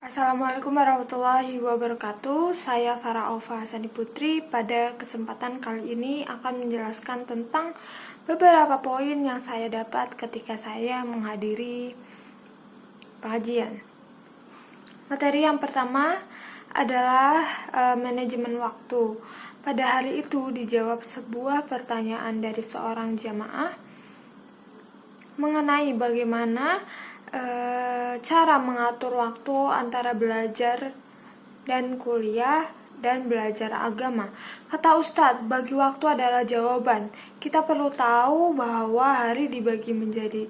Assalamualaikum warahmatullahi wabarakatuh. Saya Farah Aufa Hasani Putri. Pada kesempatan kali ini akan menjelaskan tentang beberapa poin yang saya dapat ketika saya menghadiri pengajian. Materi yang pertama adalah manajemen waktu. Pada hari itu dijawab sebuah pertanyaan dari seorang jamaah mengenai bagaimana cara mengatur waktu antara belajar dan kuliah dan belajar agama. Kata Ustadz, bagi waktu adalah jawaban. Kita perlu tahu bahwa hari dibagi menjadi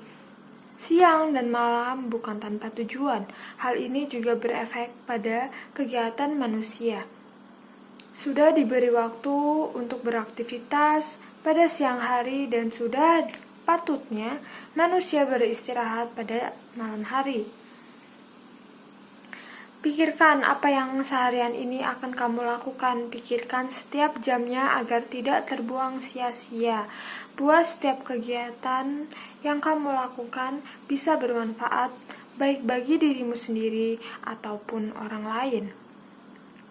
siang dan malam bukan tanpa tujuan. Hal ini juga berefek pada kegiatan manusia. Sudah diberi waktu untuk beraktivitas pada siang hari dan sudah patutnya manusia beristirahat pada malam hari. Pikirkan apa yang seharian ini akan kamu lakukan. Pikirkan setiap jamnya agar tidak terbuang sia-sia. Buat setiap kegiatan yang kamu lakukan bisa bermanfaat baik bagi dirimu sendiri ataupun orang lain.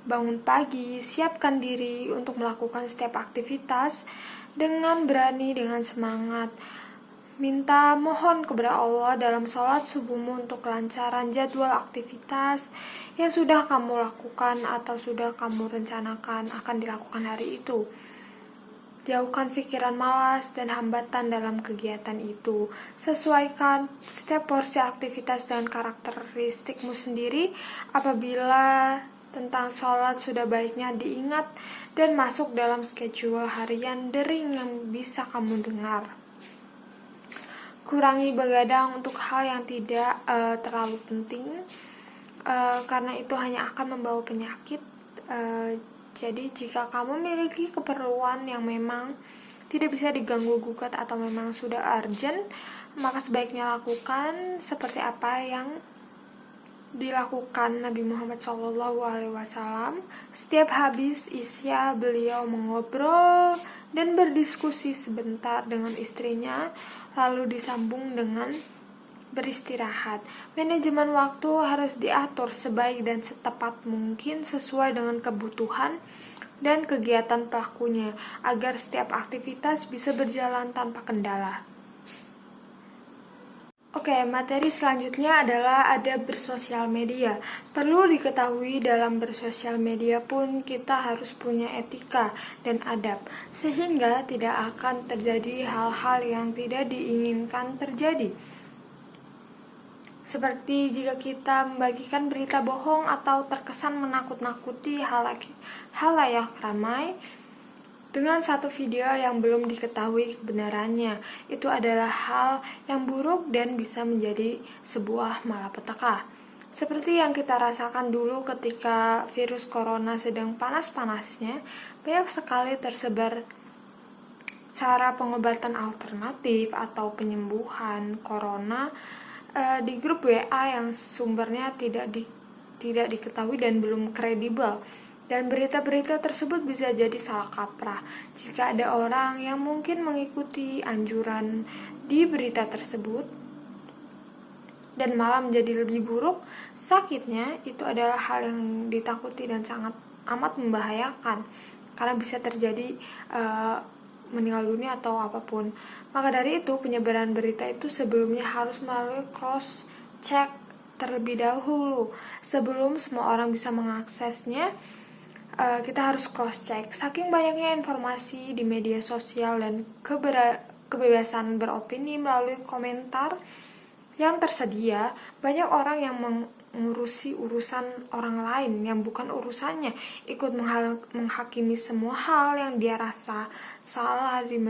Bangun pagi, siapkan diri untuk melakukan setiap aktivitas dengan berani, dengan semangat. Minta mohon kepada Allah dalam sholat subuhmu untuk kelancaran jadwal aktivitas yang sudah kamu lakukan atau sudah kamu rencanakan akan dilakukan hari itu. Jauhkan pikiran malas dan hambatan dalam kegiatan itu. Sesuaikan setiap porsi aktivitas dengan karakteristikmu sendiri. Apabila tentang sholat sudah baiknya diingat dan masuk dalam schedule harian dering yang bisa kamu dengar. Kurangi begadang untuk hal yang tidak terlalu penting, karena itu hanya akan membawa penyakit. Jadi jika kamu memiliki keperluan yang memang tidak bisa diganggu-gugat atau memang sudah urgent, maka sebaiknya lakukan seperti apa yang dilakukan Nabi Muhammad SAW. Setiap habis isya, beliau mengobrol dan berdiskusi sebentar dengan istrinya, lalu disambung dengan beristirahat. Manajemen waktu harus diatur sebaik dan setepat mungkin sesuai dengan kebutuhan dan kegiatan pelakunya, agar setiap aktivitas bisa berjalan tanpa kendala. Oke, materi selanjutnya adalah adab bersosial media. Perlu diketahui dalam bersosial media pun kita harus punya etika dan adab, sehingga tidak akan terjadi hal-hal yang tidak diinginkan terjadi. Seperti jika kita membagikan berita bohong atau terkesan menakut-nakuti halayak ramai dengan satu video yang belum diketahui kebenarannya, itu adalah hal yang buruk dan bisa menjadi sebuah malapetaka. Seperti yang kita rasakan dulu ketika virus corona sedang panas-panasnya, banyak sekali tersebar cara pengobatan alternatif atau penyembuhan corona di grup WA yang sumbernya tidak diketahui dan belum kredibel. Dan berita-berita tersebut bisa jadi salah kaprah jika ada orang yang mungkin mengikuti anjuran di berita tersebut dan malah menjadi lebih buruk. Sakitnya itu adalah hal yang ditakuti dan sangat amat membahayakan, karena bisa terjadi meninggal dunia atau apapun. Maka dari itu, penyebaran berita itu sebelumnya harus melalui cross check terlebih dahulu. Sebelum semua orang bisa mengaksesnya, kita harus cross check. Saking banyaknya informasi di media sosial dan kebebasan beropini melalui komentar yang tersedia, banyak orang yang mengurusi urusan orang lain yang bukan urusannya, ikut menghakimi semua hal yang dia rasa salah di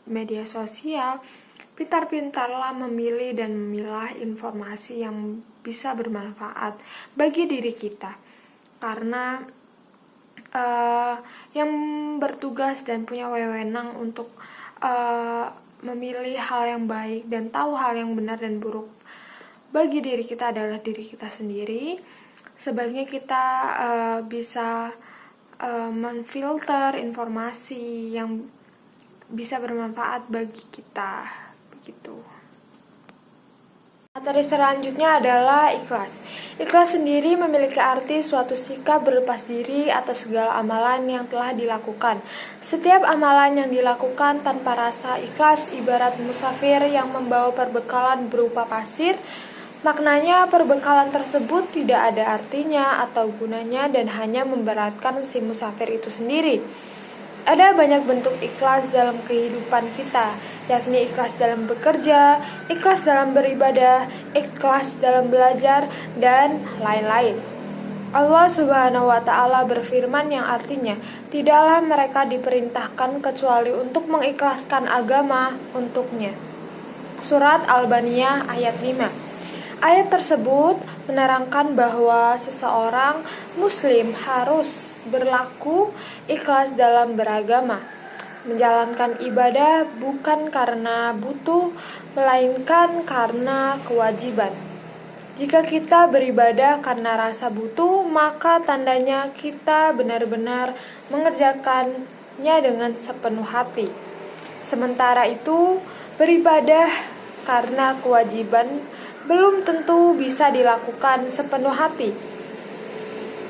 media sosial. Pintar-pintarlah memilih dan memilah informasi yang bisa bermanfaat bagi diri kita, karena yang bertugas dan punya wewenang untuk memilih hal yang baik dan tahu hal yang benar dan buruk bagi diri kita adalah diri kita sendiri. Sebaiknya kita bisa menfilter informasi yang bisa bermanfaat bagi kita, begitu. Materi selanjutnya adalah ikhlas. Ikhlas sendiri memiliki arti suatu sikap berlepas diri atas segala amalan yang telah dilakukan. Setiap amalan yang dilakukan tanpa rasa ikhlas ibarat musafir yang membawa perbekalan berupa pasir. Maknanya perbekalan tersebut tidak ada artinya atau gunanya dan hanya memberatkan si musafir itu sendiri. Ada banyak bentuk ikhlas dalam kehidupan kita, yakni ikhlas dalam bekerja, ikhlas dalam beribadah, ikhlas dalam belajar, dan lain-lain. Allah Subhanahu wa Ta'ala berfirman yang artinya, "Tidaklah mereka diperintahkan kecuali untuk mengikhlaskan agama untuknya." Surat Al-Baniyah ayat 5. Ayat tersebut menerangkan bahwa seseorang muslim harus berlaku ikhlas dalam beragama, menjalankan ibadah bukan karena butuh, melainkan karena kewajiban. Jika kita beribadah karena rasa butuh, maka tandanya kita benar-benar mengerjakannya dengan sepenuh hati. Sementara itu, beribadah karena kewajiban belum tentu bisa dilakukan sepenuh hati.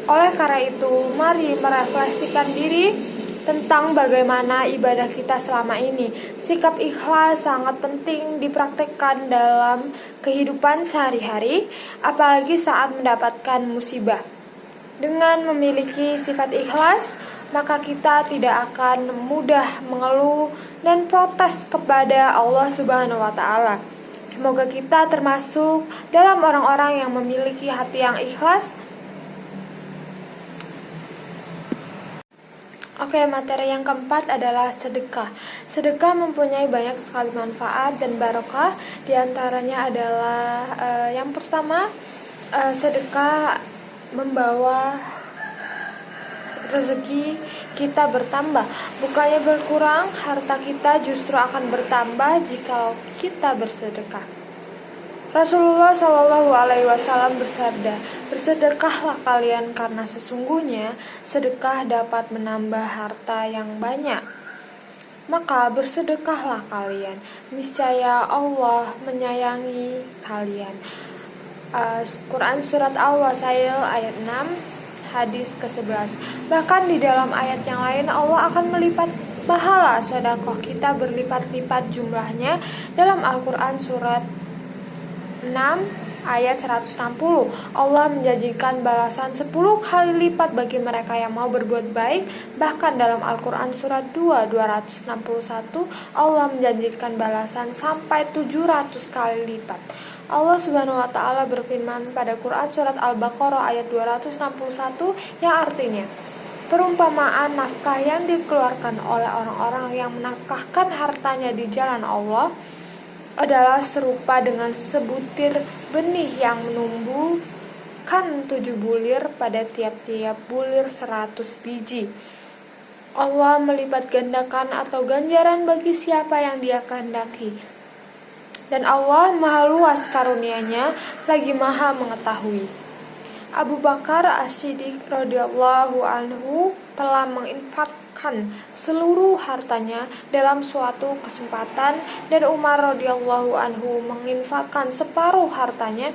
Oleh karena itu, mari merefleksikan diri tentang bagaimana ibadah kita selama ini. Sikap ikhlas sangat penting dipraktekkan dalam kehidupan sehari-hari, apalagi saat mendapatkan musibah. Dengan memiliki sifat ikhlas, maka kita tidak akan mudah mengeluh dan protes kepada Allah Subhanahu wa Ta'ala. Semoga kita termasuk dalam orang-orang yang memiliki hati yang ikhlas. Oke, materi yang keempat adalah sedekah. Sedekah mempunyai banyak sekali manfaat dan barokah. Di antaranya adalah yang pertama, sedekah membawa rezeki kita bertambah. Bukannya berkurang, harta kita justru akan bertambah jika kita bersedekah. Rasulullah Shallallahu Alaihi Wasallam bersabda, "Bersedekahlah kalian karena sesungguhnya sedekah dapat menambah harta yang banyak." Maka bersedekahlah kalian, niscaya Allah menyayangi kalian. Quran Surat Al-Wasail ayat 6, hadis ke-11. Bahkan di dalam ayat yang lain Allah akan melipat pahala sedekah kita berlipat-lipat jumlahnya dalam Al-Quran Surat 6 ayat 160. Allah menjanjikan balasan 10 kali lipat bagi mereka yang mau berbuat baik. Bahkan dalam Al-Quran Surat 2 261 Allah menjanjikan balasan sampai 700 kali lipat. Allah Subhanahu wa Ta'ala berfirman pada Quran Surat Al-Baqarah ayat 261 yang artinya, perumpamaan nafkah yang dikeluarkan oleh orang-orang yang menafkahkan hartanya di jalan Allah adalah serupa dengan sebutir benih yang menumbuhkan 7 bulir pada tiap-tiap bulir 100 biji. Allah melipat gandakan atau ganjaran bagi siapa yang Dia kehendaki. Dan Allah Maha luas karunia-Nya, lagi Maha mengetahui. Abu Bakar As-Siddiq radhiyallahu anhu telah menginfakkan seluruh hartanya dalam suatu kesempatan, dan Umar radhiyallahu anhu menginfakkan separuh hartanya,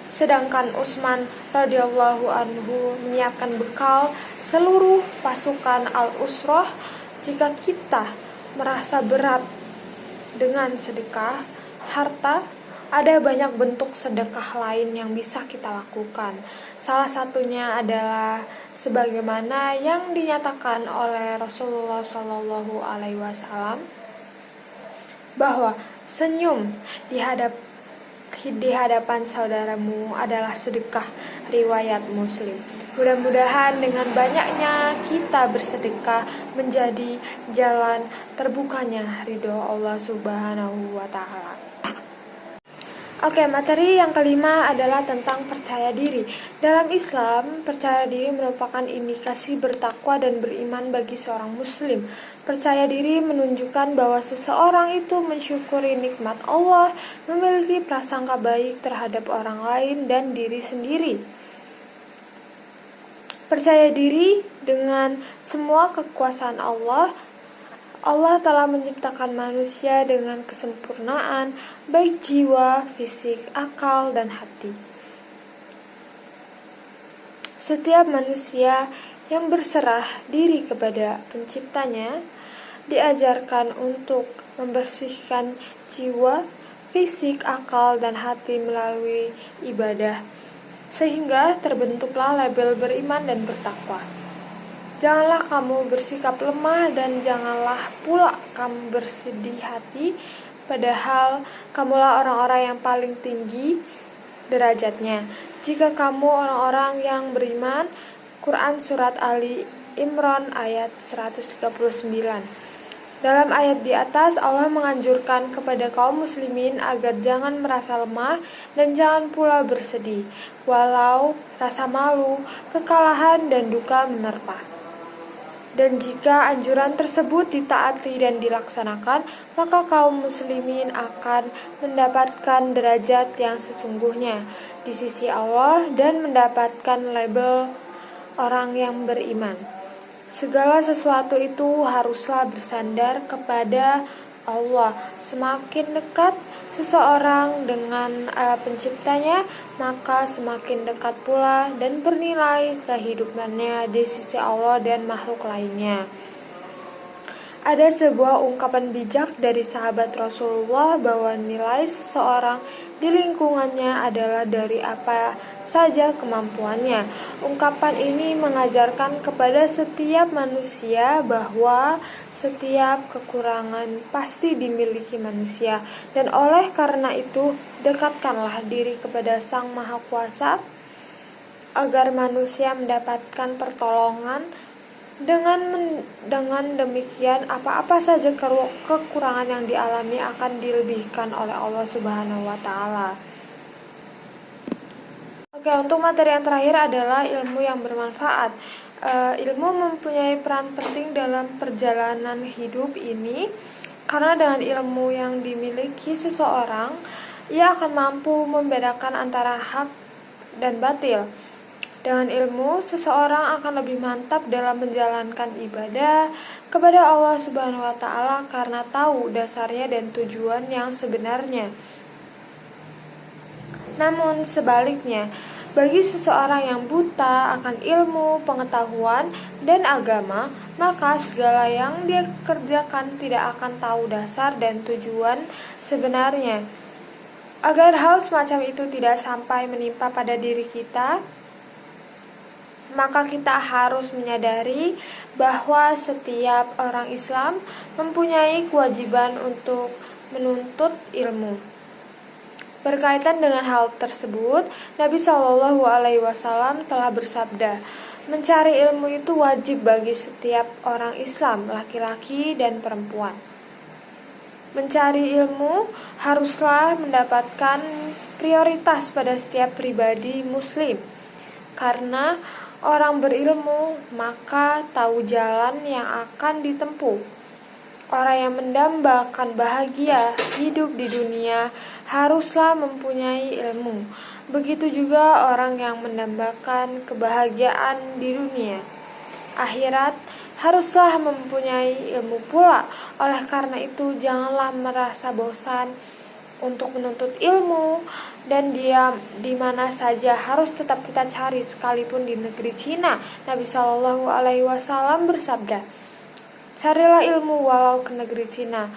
sedangkan Utsman radhiyallahu anhu menyiapkan bekal seluruh pasukan Al-Usrah. Jika kita merasa berat dengan sedekah harta, ada banyak bentuk sedekah lain yang bisa kita lakukan. Salah satunya adalah sebagaimana yang dinyatakan oleh Rasulullah Shallallahu Alaihi Wasallam bahwa senyum di hadapan saudaramu adalah sedekah, riwayat Muslim. Mudah-mudahan dengan banyaknya kita bersedekah menjadi jalan terbukanya ridho Allah Subhanahu wa Ta'ala. Oke, materi yang kelima adalah tentang percaya diri. Dalam Islam, percaya diri merupakan indikasi bertakwa dan beriman bagi seorang muslim. Percaya diri menunjukkan bahwa seseorang itu mensyukuri nikmat Allah, memiliki prasangka baik terhadap orang lain dan diri sendiri. Percaya diri dengan semua kekuasaan Allah Allah telah menciptakan manusia dengan kesempurnaan, baik jiwa, fisik, akal, dan hati. Setiap manusia yang berserah diri kepada penciptanya diajarkan untuk membersihkan jiwa, fisik, akal, dan hati melalui ibadah, sehingga terbentuklah label beriman dan bertakwa. Janganlah kamu bersikap lemah dan janganlah pula kamu bersedih hati, padahal kamulah orang-orang yang paling tinggi derajatnya. Jika kamu orang-orang yang beriman. Quran Surat Ali Imran ayat 139. Dalam ayat di atas, Allah menganjurkan kepada kaum muslimin agar jangan merasa lemah dan jangan pula bersedih, walau rasa malu, kekalahan, dan duka menerpa. Dan jika anjuran tersebut ditaati dan dilaksanakan, maka kaum muslimin akan mendapatkan derajat yang sesungguhnya di sisi Allah dan mendapatkan label orang yang beriman. Segala sesuatu itu haruslah bersandar kepada Allah. Semakin dekat seseorang dengan penciptanya, maka semakin dekat pula dan bernilai kehidupannya di sisi Allah dan makhluk lainnya. Ada sebuah ungkapan bijak dari sahabat Rasulullah bahwa nilai seseorang di lingkungannya adalah dari apa saja kemampuannya. Ungkapan ini mengajarkan kepada setiap manusia bahwa setiap kekurangan pasti dimiliki manusia, dan oleh karena itu dekatkanlah diri kepada Sang Maha Kuasa agar manusia mendapatkan pertolongan. Dengan demikian, apa-apa saja kekurangan yang dialami akan dilebihkan oleh Allah Subhanahu wa Ta'ala. Oke, untuk materi yang terakhir adalah ilmu yang bermanfaat. Ilmu mempunyai peran penting dalam perjalanan hidup ini, karena dengan ilmu yang dimiliki seseorang, ia akan mampu membedakan antara hak dan batil. Dengan ilmu, seseorang akan lebih mantap dalam menjalankan ibadah kepada Allah Subhanahu wa Ta'ala karena tahu dasarnya dan tujuan yang sebenarnya. Namun sebaliknya, bagi seseorang yang buta akan ilmu, pengetahuan, dan agama, maka segala yang dia kerjakan tidak akan tahu dasar dan tujuan sebenarnya. Agar hal semacam itu tidak sampai menimpa pada diri kita, maka kita harus menyadari bahwa setiap orang Islam mempunyai kewajiban untuk menuntut ilmu. Berkaitan dengan hal tersebut, Nabi Shallallahu Alaihi Wasallam telah bersabda, mencari ilmu itu wajib bagi setiap orang Islam, laki-laki dan perempuan. Mencari ilmu haruslah mendapatkan prioritas pada setiap pribadi Muslim, karena orang berilmu maka tahu jalan yang akan ditempuh. Orang yang mendambakan bahagia hidup di dunia haruslah mempunyai ilmu. Begitu juga orang yang mendambakan kebahagiaan di dunia akhirat haruslah mempunyai ilmu pula. Oleh karena itu, janganlah merasa bosan untuk menuntut ilmu, dan dia di mana saja harus tetap kita cari, sekalipun di negeri Cina. Nabi Shallallahu Alaihi Wasallam bersabda, carilah ilmu walau ke negeri Cina.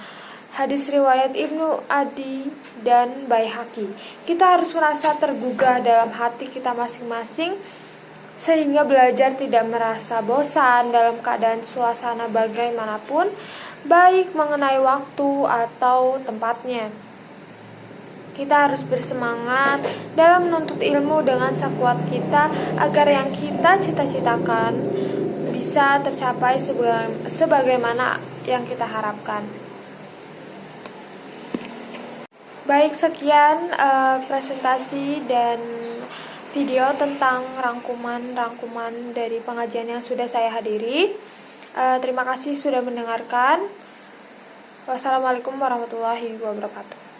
Hadis riwayat Ibnu Adi dan Baihaqi. Kita harus merasa tergugah dalam hati kita masing-masing, sehingga belajar tidak merasa bosan dalam keadaan suasana bagaimanapun, baik mengenai waktu atau tempatnya. Kita harus bersemangat dalam menuntut ilmu dengan sekuat kita agar yang kita cita-citakan bisa tercapai sebagaimana yang kita harapkan. Baik, sekian presentasi dan video tentang rangkuman dari pengajian yang sudah saya hadiri. Terima kasih sudah mendengarkan. Wassalamualaikum warahmatullahi wabarakatuh.